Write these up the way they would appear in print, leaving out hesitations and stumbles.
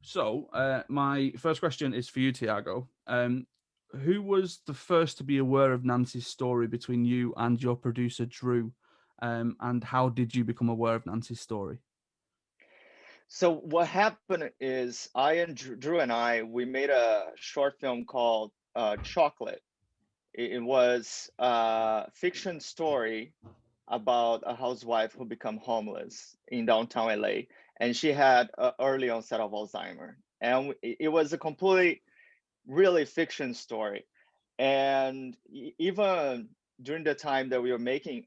So, my first question is for you, Tiago. Who was the first to be aware of Nancy's story between you and your producer, Drew? And how did you become aware of Nancy's story? So what happened is I and Drew and I we made a short film called Chocolate. It was a fiction story about a housewife who become homeless in downtown LA, and she had early onset of Alzheimer, and it was a complete, really fiction story. And even during the time that we were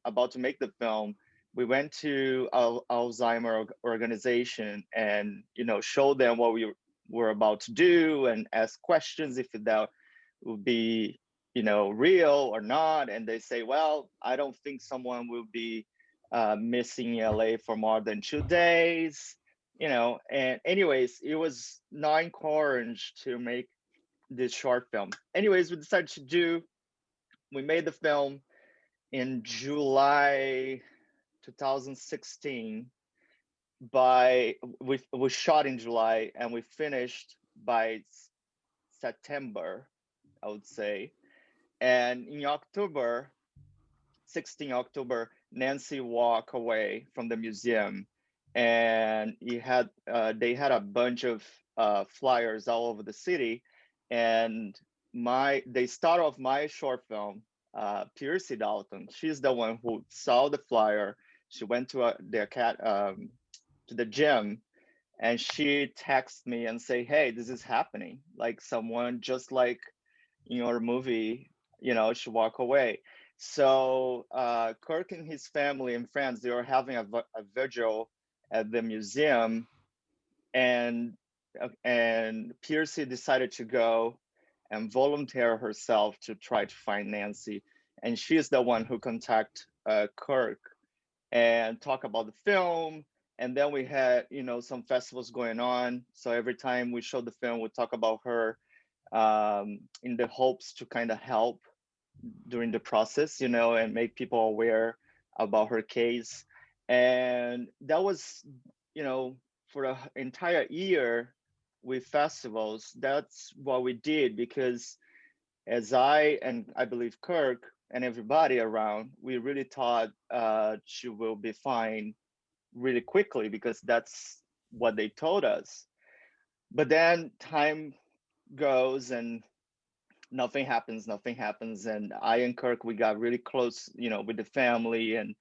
about to make the film, we went to Alzheimer organization and showed them what we were about to do and ask questions if that would be real or not. And they say, well, I don't think someone will be missing LA for more than 2 days. And anyways, it was not encouraged to make this short film. Anyways, we decided to we made the film in July 2016. We shot in July and we finished by September, I would say. And in October, 16 October, Nancy walked away from the museum, and they had a bunch of flyers all over the city, and they start off my short film. Piercy Dalton, she's the one who saw the flyer. She went to to the gym, and she texted me and say, "Hey, this is happening. Like someone just like in your movie, should walk away." So Kirk and his family and friends, they were having a vigil at the museum, and Piercy decided to go and volunteer herself to try to find Nancy, and she's the one who contact Kirk and talk about the film. And then we had some festivals going on, so every time we showed the film, we talk about her, in the hopes to kind of help during the process, and make people aware about her case. And that was, for the entire year with festivals, that's what we did because as I believe Kirk and everybody around, we really thought she will be fine really quickly because that's what they told us. But then time goes and nothing happens, and I and Kirk, we got really close, with the family, and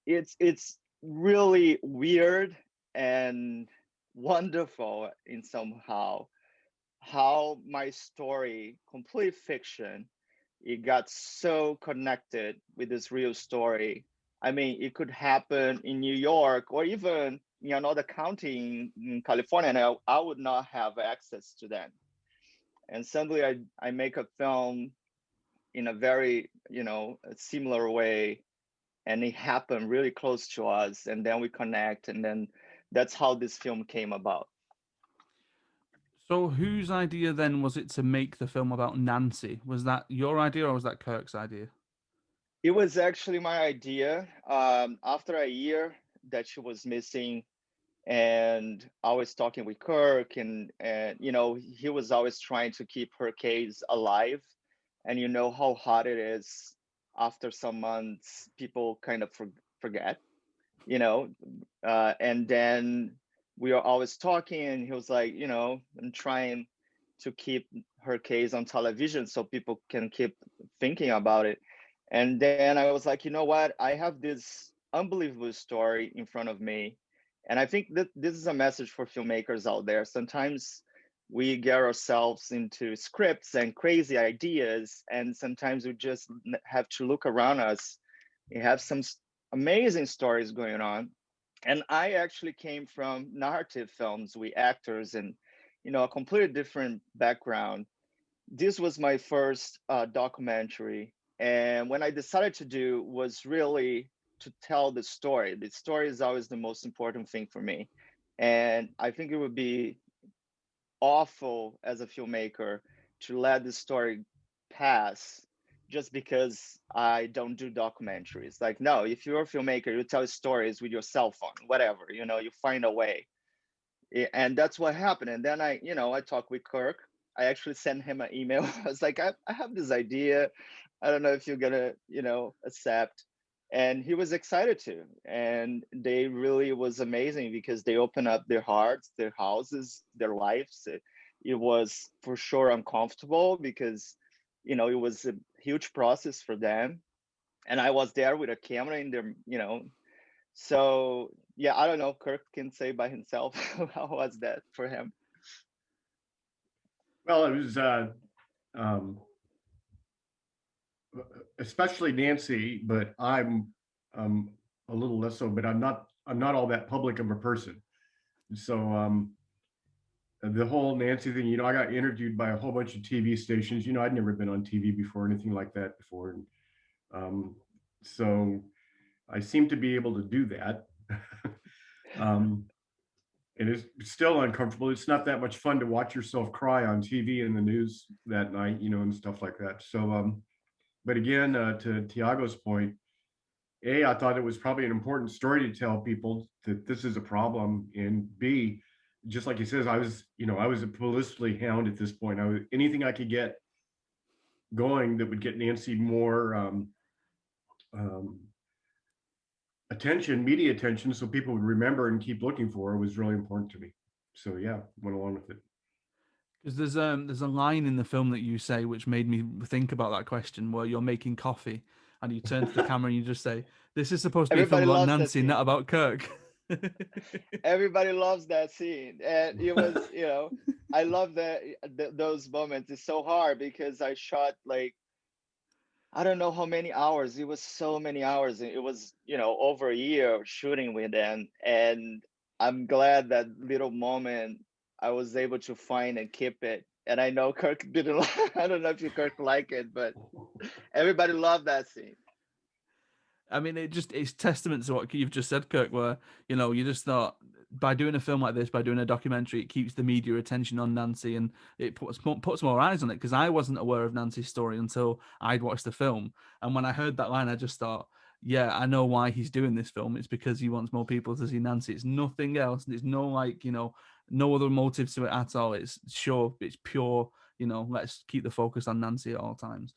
it's really weird and wonderful in somehow how my story, complete fiction, it got so connected with this real story. I mean, it could happen in New York or even in another county in California, and I would not have access to that. And suddenly I make a film in a very, similar way, and it happened really close to us, and then we connect, and then that's how this film came about. So, whose idea then was it to make the film about Nancy? Was that your idea or was that Kirk's idea? It was actually my idea. After a year that she was missing, and I was talking with Kirk, and he was always trying to keep her case alive, and you know how hard it is after some months, people kind of forget, you know, and then we are always talking, and he was like, I'm trying to keep her case on television so people can keep thinking about it. And then I was like, you know what? I have this unbelievable story in front of me. And I think that this is a message for filmmakers out there. Sometimes we get ourselves into scripts and crazy ideas, and sometimes we just have to look around us. We have some amazing stories going on. And I actually came from narrative films with actors and, a completely different background. This was my first documentary, and when I decided to do was really to tell the story. The story is always the most important thing for me, and I think it would be awful as a filmmaker to let the story pass just because I don't do documentaries. Like, no, if you're a filmmaker, you tell stories with your cell phone, whatever, you find a way. And that's what happened. And then I talked with Kirk. I actually sent him an email. I was like, I have this idea. I don't know if you're gonna, accept. And he was excited to. And they really was amazing because they opened up their hearts, their houses, their lives. It was for sure uncomfortable because, it was a huge process for them. And I was there with a camera in their. So yeah, I don't know. Kirk can say by himself how was that for him. Well, it was um, especially Nancy, but I'm a little less so. But I'm not all that public of a person. So the whole Nancy thing, I got interviewed by a whole bunch of TV stations. I'd never been on TV before, anything like that before, and um, so I seem to be able to do that. um, it is still uncomfortable. It's not that much fun to watch yourself cry on TV and the news that night, and stuff like that. So, but again, to Tiago's point, I thought it was probably an important story to tell people that this is a problem, and B, just like he says, I was a publicity hound at this point. I was anything I could get going that would get Nancy more um, attention, media attention, so people would remember and keep looking for her was really important to me. So yeah, went along with it. Because there's a line in the film that you say which made me think about that question, where you're making coffee and you turn to the camera and you just say, "This is supposed to be a film Everybody about loves that Nancy, not scene. about Kirk." Everybody loves that scene, and it was, I love those moments. It's so hard because I shot like I don't know how many hours. It was so many hours. It was, over a year of shooting with them. And I'm glad that little moment I was able to find and keep it. And I know Kirk didn't, I don't know if you Kirk like it, but everybody loved that scene. I mean, it's testament to what you've just said, Kirk, where, you just thought by doing a film like this, by doing a documentary, it keeps the media attention on Nancy and it puts more eyes on it. Because I wasn't aware of Nancy's story until I'd watched the film. And when I heard that line, I just thought, yeah, I know why he's doing this film. It's because he wants more people to see Nancy. It's nothing else. There's no no other motive to it at all. It's pure, let's keep the focus on Nancy at all times.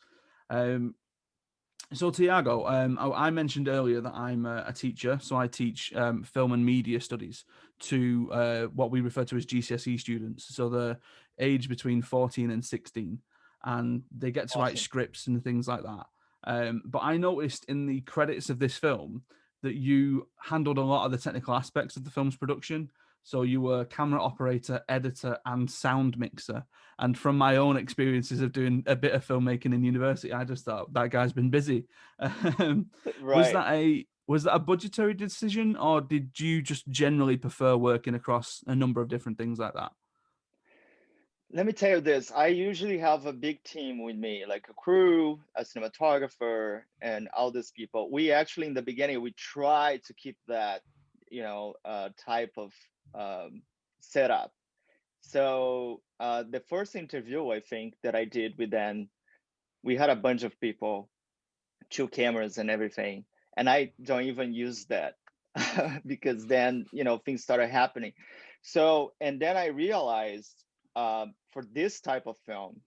So Tiago, I mentioned earlier that I'm a teacher, so I teach film and media studies to what we refer to as GCSE students. So they're aged between 14 and 16, and they get to write Awesome. scripts and things like that. But I noticed in the credits of this film that you handled a lot of the technical aspects of the film's production. So you were camera operator, editor, and sound mixer. And from my own experiences of doing a bit of filmmaking in university, I just thought that guy's been busy. Was Right. that a budgetary decision, or did you just generally prefer working across a number of different things like that? Let me tell you this. I usually have a big team with me, like a crew, a cinematographer, and all these people. We actually, in the beginning, we try to keep that, type of setup. So the first interview I think that I did with them, we had a bunch of people, two cameras and everything, and I don't even use that because then things started happening. So and then I realized for this type of film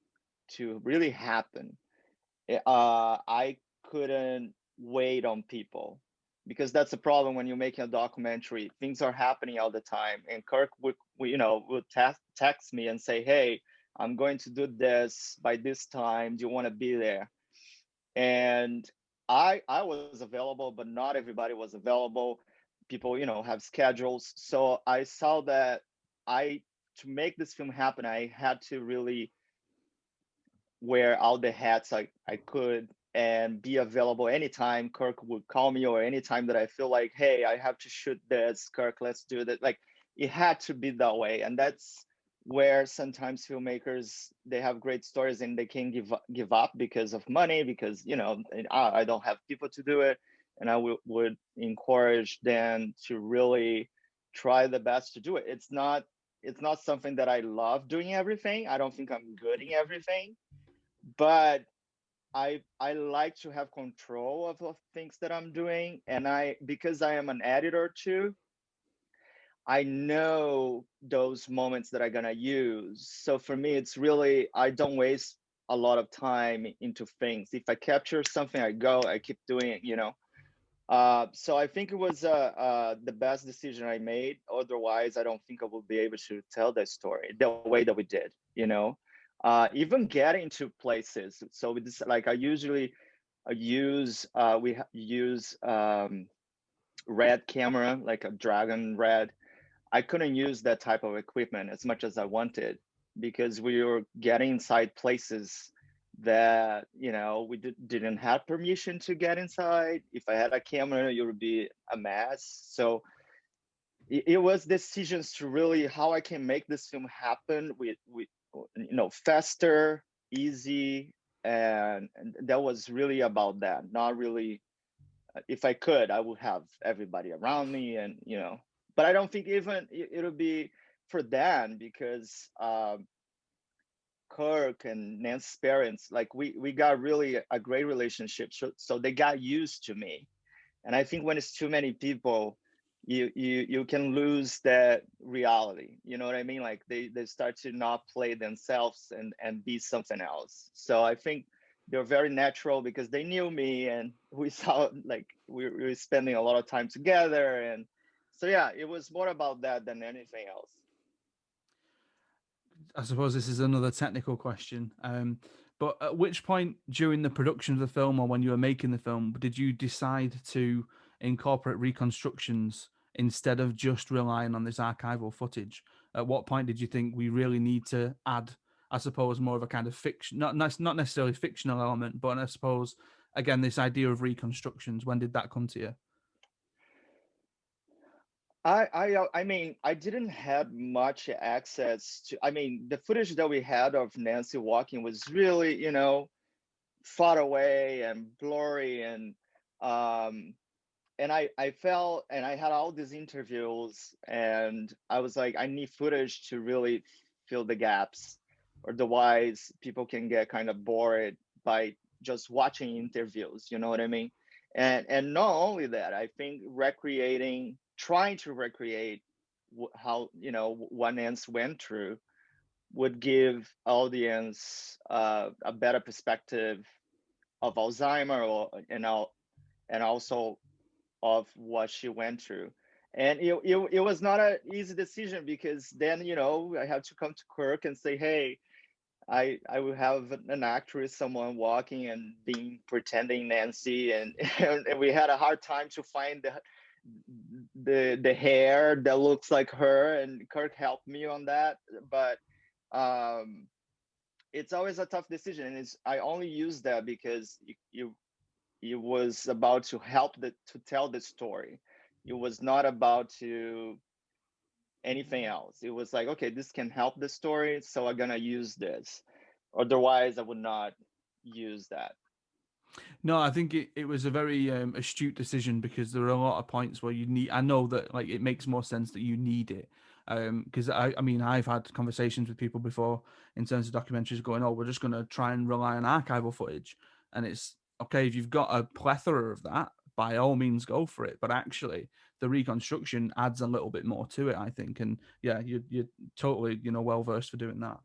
to really happen, I couldn't wait on people because that's the problem when you're making a documentary. Things are happening all the time, and Kirk would text me and say, "Hey, I'm going to do this by this time. Do you want to be there?" And I was available, but not everybody was available. People, have schedules. So I saw that I to make this film happen, I had to really wear all the hats I could and be available anytime Kirk would call me or anytime that I feel like, hey, I have to shoot this, Kirk, let's do that. Like it had to be that way. And that's where sometimes filmmakers they have great stories and they can give up because of money, because I don't have people to do it. And I would encourage them to really try the best to do it. It's not something that I love doing everything. I don't think I'm good in everything, but I like to have control of things that I'm doing, and I because I am an editor too, I know those moments that I'm gonna use. So for me, it's really, I don't waste a lot of time into things. If I capture something, I keep doing it, you know. So I think it was the best decision I made. Otherwise, I don't think I would be able to tell that story the way that we did, you know. Even getting to places. So with this, like I usually use, use red camera, like a Dragon Red. I couldn't use that type of equipment as much as I wanted because we were getting inside places that, you know, we didn't have permission to get inside. If I had a camera, it would be a mess. So it was decisions to really how I can make this film happen with you know, faster, easy, and that was really about that. Not really, if I could, I would have everybody around me, and you know. But I don't think even it'll be for Dan because Kirk and Nancy's parents, like we got really a great relationship, so they got used to me. And I think when it's too many people, you can lose that reality. You know what I mean? Like they start to not play themselves and be something else. So I think they're very natural because they knew me and we saw like we were spending a lot of time together. And so yeah, it was more about that than anything else. I suppose this is another technical question. But at which point during the production of the film or when you were making the film did you decide to incorporate reconstructions instead of just relying on this archival footage? At what point did you think we really need to add, I suppose, more of a kind of fiction, not necessarily fictional element, but I suppose again this idea of reconstructions? When did that come to you? I mean, I didn't have much access to. I mean, the footage that we had of Nancy walking was really, you know, far away and blurry, um and I felt, and I had all these interviews, and I was like, I need footage to really fill the gaps, otherwise people can get kind of bored by just watching interviews. You know what I mean? And not only that, I think trying to recreate how, you know, what Nance went through would give audience a better perspective of Alzheimer, and also of what she went through. And it was not an easy decision because then, you know, I had to come to Kirk and say, hey, I will have an actress, someone walking and being pretending Nancy, and we had a hard time to find the hair that looks like her, and Kirk helped me on that. But um, it's always a tough decision, and I only use that because it was about to to tell the story. It was not about to anything else. It was like, okay, this can help the story, so I'm gonna use this. Otherwise, I would not use that. No, I think it was a very astute decision because there are a lot of points where you need. I know that like it makes more sense that you need it because I mean I've had conversations with people before in terms of documentaries going, oh, we're just going to try and rely on archival footage, and it's okay if you've got a plethora of that, by all means go for it. But actually, the reconstruction adds a little bit more to it, I think, and yeah, you're totally well versed for doing that.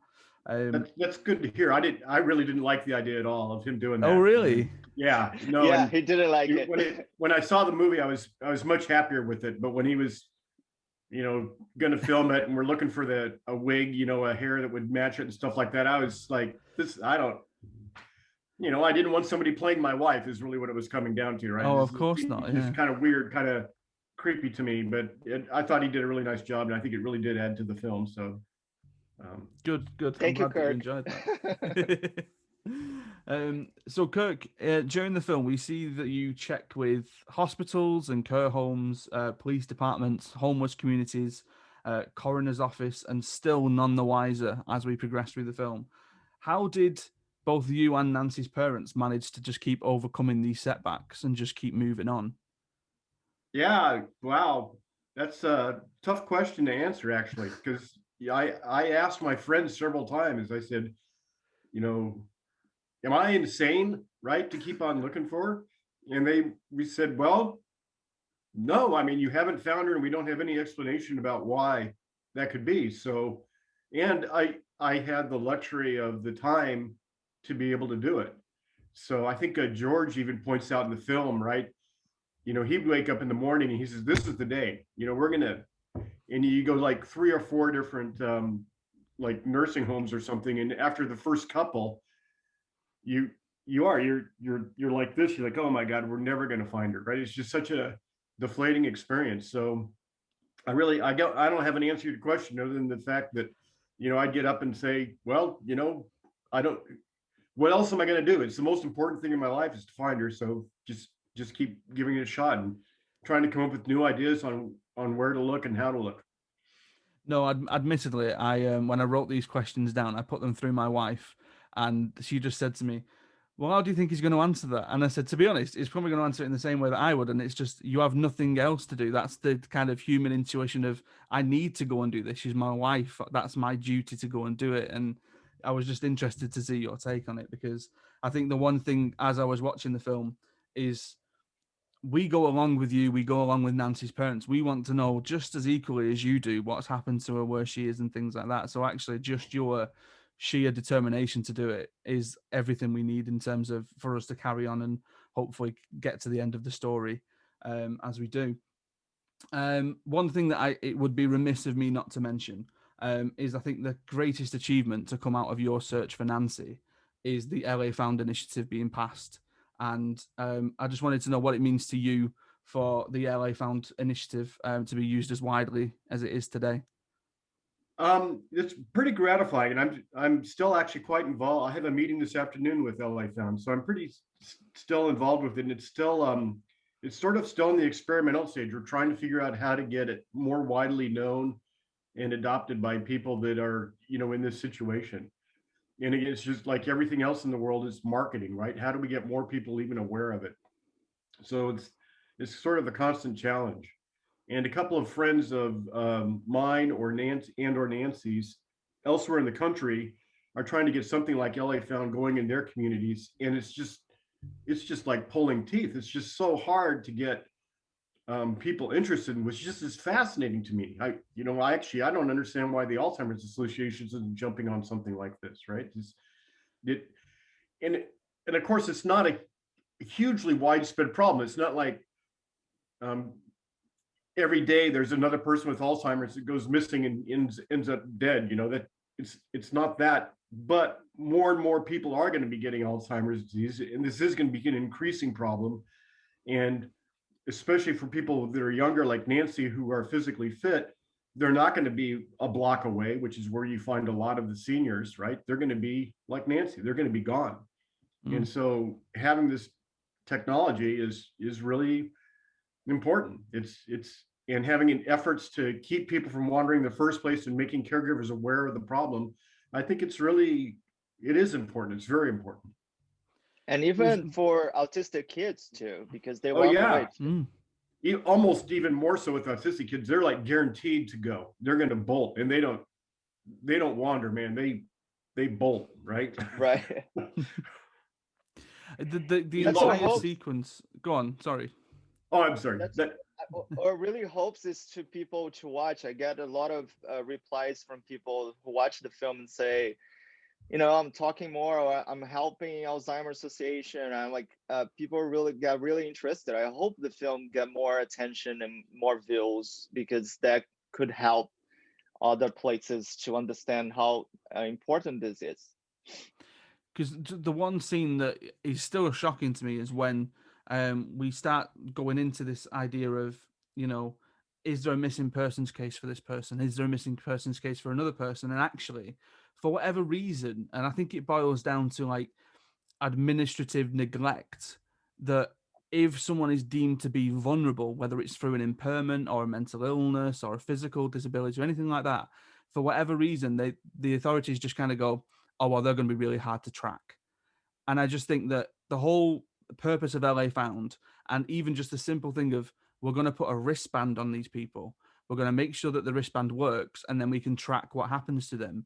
That's good to hear. I really didn't like the idea at all of him doing Oh, that. really? Yeah, no, Yeah, and he didn't like it. when I saw the movie, I was much happier with it. But when he was, you know, going to film it, and we're looking for a wig, you know, a hair that would match it and stuff like that, I was like, this, I don't, you know, I didn't want somebody playing my wife is really what it was coming down to, right? Oh, It's of course not. just Yeah. kind of weird, kind of creepy to me. But I thought he did a really nice job, and I think it really did add to the film. So Good, good. I'm Thank you, glad that you Kirk. enjoyed that. So, Kirk, during the film, we see that you checked with hospitals and care homes, police departments, homeless communities, coroner's office, and still none the wiser as we progress through the film. How did both you and Nancy's parents manage to just keep overcoming these setbacks and just keep moving on? yeah, wow, that's a tough question to answer actually, because I asked my friends several times. I said, you know, am I insane, right, to keep on looking for her? And we said, well, no, I mean, you haven't found her, and we don't have any explanation about why that could be. So, and I had the luxury of the time to be able to do it. So I think George even points out in the film, right? You know, he'd wake up in the morning and he says, "This is the day. You know, we're gonna," and you go like 3 or 4 different like nursing homes or something, and after the first couple, you you're like this. You're like, "Oh my God, we're never gonna find her." Right? It's just such a deflating experience. So I don't have an answer to your question other than the fact that, you know, I'd get up and say, well, you know, I don't, what else am I going to do? It's the most important thing in my life is to find her. So just keep giving it a shot and trying to come up with new ideas on where to look and how to look. No, admittedly, I when I wrote these questions down, I put them through my wife, and she just said to me, "Well, how do you think he's going to answer that?" And I said, "To be honest, he's probably going to answer it in the same way that I would." And it's just you have nothing else to do. That's the kind of human intuition of I need to go and do this. She's my wife. That's my duty to go and do it. And I was just interested to see your take on it because I think the one thing as I was watching the film is we go along with you. We go along with Nancy's parents. We want to know just as equally as you do what's happened to her, where she is, and things like that. So actually, just your sheer determination to do it is everything we need in terms of for us to carry on and hopefully get to the end of the story as we do. One thing that it would be remiss of me not to mention is I think the greatest achievement to come out of your search for Nancy is the LA Found initiative being passed. And I just wanted to know what it means to you for the LA Found initiative to be used as widely as it is today. It's pretty gratifying, and I'm still actually quite involved. I have a meeting this afternoon with LA Found, so I'm pretty still involved with it. And it's sort of still in the experimental stage. We're trying to figure out how to get it more widely known and adopted by people that are, you know, in this situation. And it's just like everything else in the world is marketing, right? How do we get more people even aware of it? So it's sort of a constant challenge. And a couple of friends of mine or Nancy's elsewhere in the country are trying to get something like LA Found going in their communities, and it's just like pulling teeth. It's just so hard to get people interested in, which just is fascinating to me. I don't understand why the Alzheimer's Association isn't jumping on something like this, right? It and and of course it's not a hugely widespread problem. It's not like um, every day there's another person with Alzheimer's that goes missing and ends up dead. You know, that it's not that, but more and more people are going to be getting Alzheimer's disease, and this is going to be an increasing problem. And especially for people that are younger, like Nancy, who are physically fit, they're not going to be a block away, which is where you find a lot of the seniors, right? They're going to be like Nancy, they're going to be gone. And so having this technology is really important. It's and having efforts to keep people from wandering in the first place and making caregivers aware of the problem. I think it is important. It's very important. And even for autistic kids too, because they Oh walk yeah. away too. Almost even more so with autistic kids. They're like guaranteed to go. They're going to bolt, and they don't wander, man. They bolt, right? Right. the entire sequence. Go on. Sorry. Oh, I'm sorry. What really hopes is to people to watch. I get a lot of replies from people who watch the film and say, you know, I'm talking more, or I'm helping Alzheimer's Association. I'm like, people really got really interested. I hope the film get more attention and more views, because that could help other places to understand how important this is. Because the one scene that is still shocking to me is when we start going into this idea of, you know, is there a missing persons case for this person? Is there a missing persons case for another person? And actually, for whatever reason, and I think it boils down to like administrative neglect, that if someone is deemed to be vulnerable, whether it's through an impairment or a mental illness or a physical disability or anything like that, for whatever reason, the authorities just kind of go, oh, well, they're going to be really hard to track. And I just think that the whole purpose of LA Found, and even just the simple thing of we're going to put a wristband on these people, we're going to make sure that the wristband works, and then we can track what happens to them,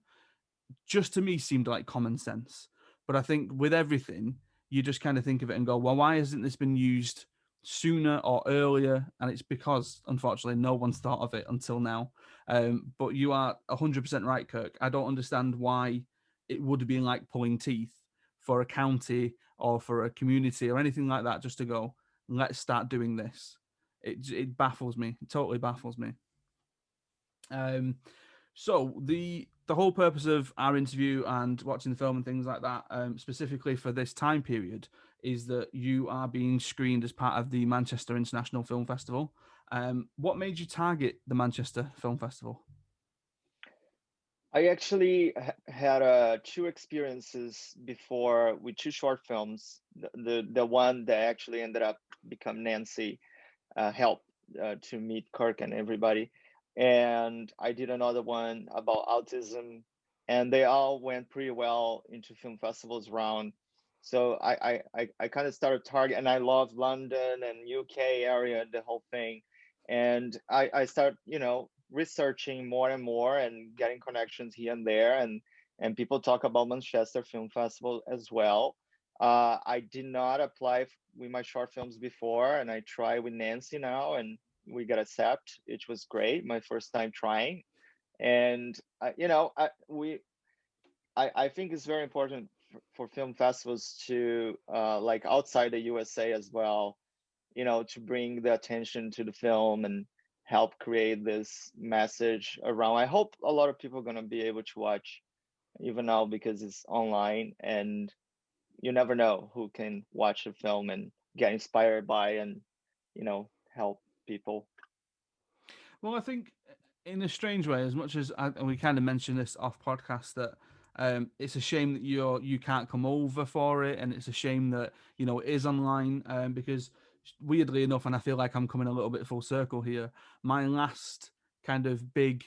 just to me seemed like common sense. But I think with everything, you just kind of think of it and go, well, why hasn't this been used sooner or earlier, and it's because unfortunately no one's thought of it until now. But you are 100% right, Kirk. I don't understand why it would be like pulling teeth for a county or for a community or anything like that just to go, let's start doing this. It baffles me. It totally baffles me. So the whole purpose of our interview and watching the film and things like that, specifically for this time period, is that you are being screened as part of the Manchester International Film Festival. What made you target the Manchester Film Festival? I actually had two experiences before with two short films. The one that actually ended up become Nancy helped to meet Kirk and everybody. And I did another one about autism, and they all went pretty well into film festivals around. So I kind of started target, and I love London and UK area, the whole thing. And I start, researching more and more and getting connections here and there, and people talk about Manchester Film Festival as well. I did not apply with my short films before, and I try with Nancy now, and we got accepted. It was great, my first time trying, and I think it's very important for film festivals to like outside the USA as well, to bring the attention to the film and help create this message around. I hope a lot of people are gonna be able to watch even now because it's online, and you never know who can watch a film and get inspired by and help people. Well, I think in a strange way, as much as we kind of mentioned this off podcast, that it's a shame that you can't come over for it, and it's a shame that it is online, because weirdly enough, and I feel like I'm coming a little bit full circle here. My last kind of big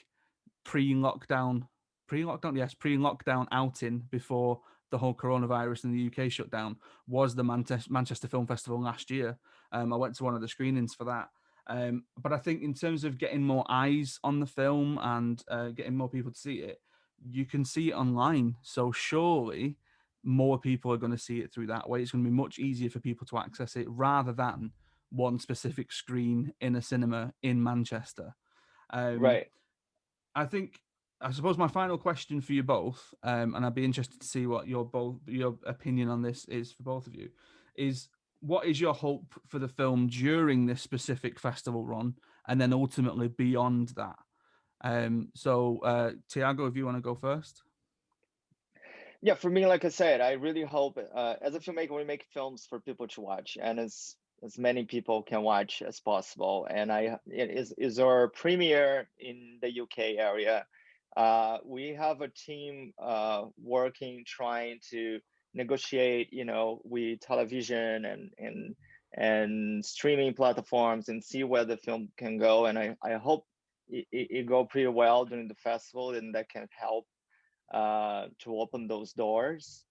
pre-lockdown, pre-lockdown outing before the whole coronavirus in the UK shut down was the Manchester Film Festival last year. I went to one of the screenings for that. But I think in terms of getting more eyes on the film and getting more people to see it, you can see it online. So surely more people are going to see it through that way. It's going to be much easier for people to access it rather than one specific screen in a cinema in Manchester. Right. I suppose my final question for you both, and I'd be interested to see what your opinion on this is for both of you, is what is your hope for the film during this specific festival run, and then ultimately beyond that? Thiago, if you want to go first. Yeah, for me, like I said, I really hope as a filmmaker we make films for people to watch, and as many people can watch as possible. And it is our premiere in the UK area. We have a team working, trying to negotiate, with television and streaming platforms and see where the film can go. And I hope it go pretty well during the festival, and that can help to open those doors.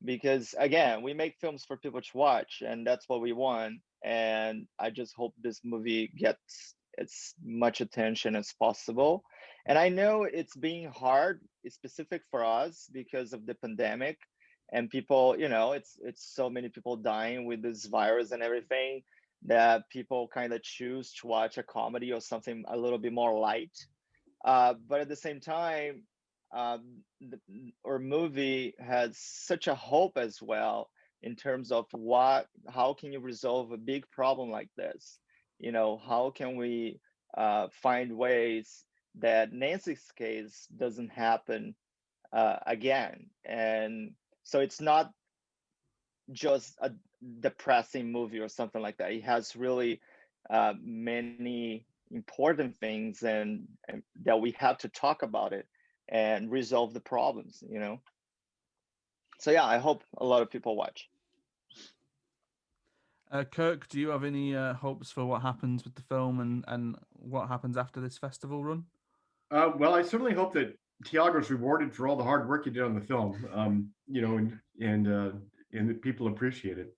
Because again, we make films for people to watch, and that's what we want. And I just hope this movie gets as much attention as possible. And I know it's being hard, it's specific for us because of the pandemic, and people, it's so many people dying with this virus and everything, that people kind of choose to watch a comedy or something a little bit more light. But at the same time, our movie has such a hope as well in terms of how can you resolve a big problem like this? How can we find ways that Nancy's case doesn't happen again? And so it's not just a depressing movie or something like that. It has really many important things, and that we have to talk about it and resolve the problems. So yeah, I hope a lot of people watch. Kirk, do you have any hopes for what happens with the film and what happens after this festival run? Well, I certainly hope that Tiago's rewarded for all the hard work he did on the film. And that people appreciate it.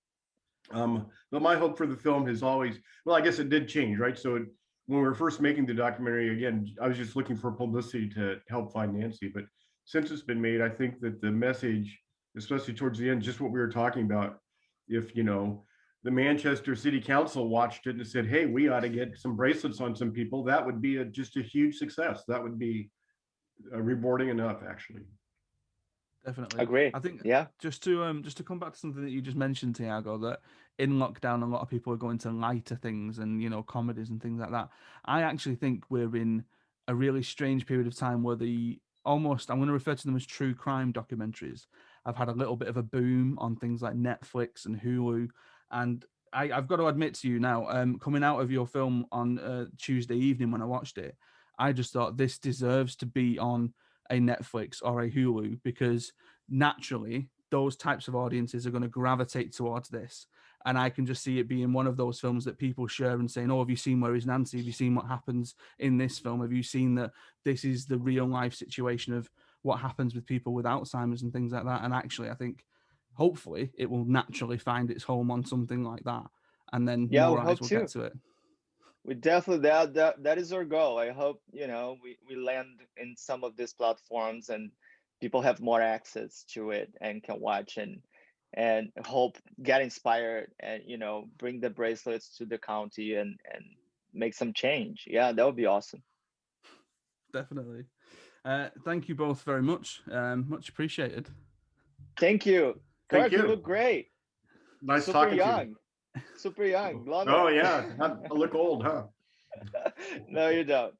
But my hope for the film has always, well, I guess it did change, right? So when we were first making the documentary, again, I was just looking for publicity to help find Nancy. But since it's been made, I think that the message, especially towards the end, just what we were talking about, if the Manchester City Council watched it and said, hey, we ought to get some bracelets on some people, that would be just a huge success. That would be rewarding enough, actually. Definitely. Agree. I think Yeah. just to come back to something that you just mentioned, Thiago, that in lockdown a lot of people are going to lighter things and, you know, comedies and things like that. I actually think we're in a really strange period of time where I'm going to refer to them as true crime documentaries. I've had a little bit of a boom on things like Netflix and Hulu, and I've got to admit to you now, coming out of your film on Tuesday evening when I watched it, I just thought this deserves to be on a Netflix or a Hulu, because naturally those types of audiences are going to gravitate towards this. And I can just see it being one of those films that people share and saying, oh, have you seen Where is Nancy? Have you seen what happens in this film? Have you seen that this is the real life situation of what happens with people with Alzheimer's and things like that? And actually, I think hopefully it will naturally find its home on something like that. And then more eyes will get to it. We definitely, that is our goal. I hope, you know, we land in some of these platforms and people have more access to it and can watch and hope get inspired and, you know, bring the bracelets to the county and make some change. Yeah, that would be awesome. Definitely. Thank you both very much. Much appreciated. Thank you. Thank Kirk, you. You look great. Nice Super talking young. to you. Super young. Love Oh it. yeah, I look old, huh? No, you don't.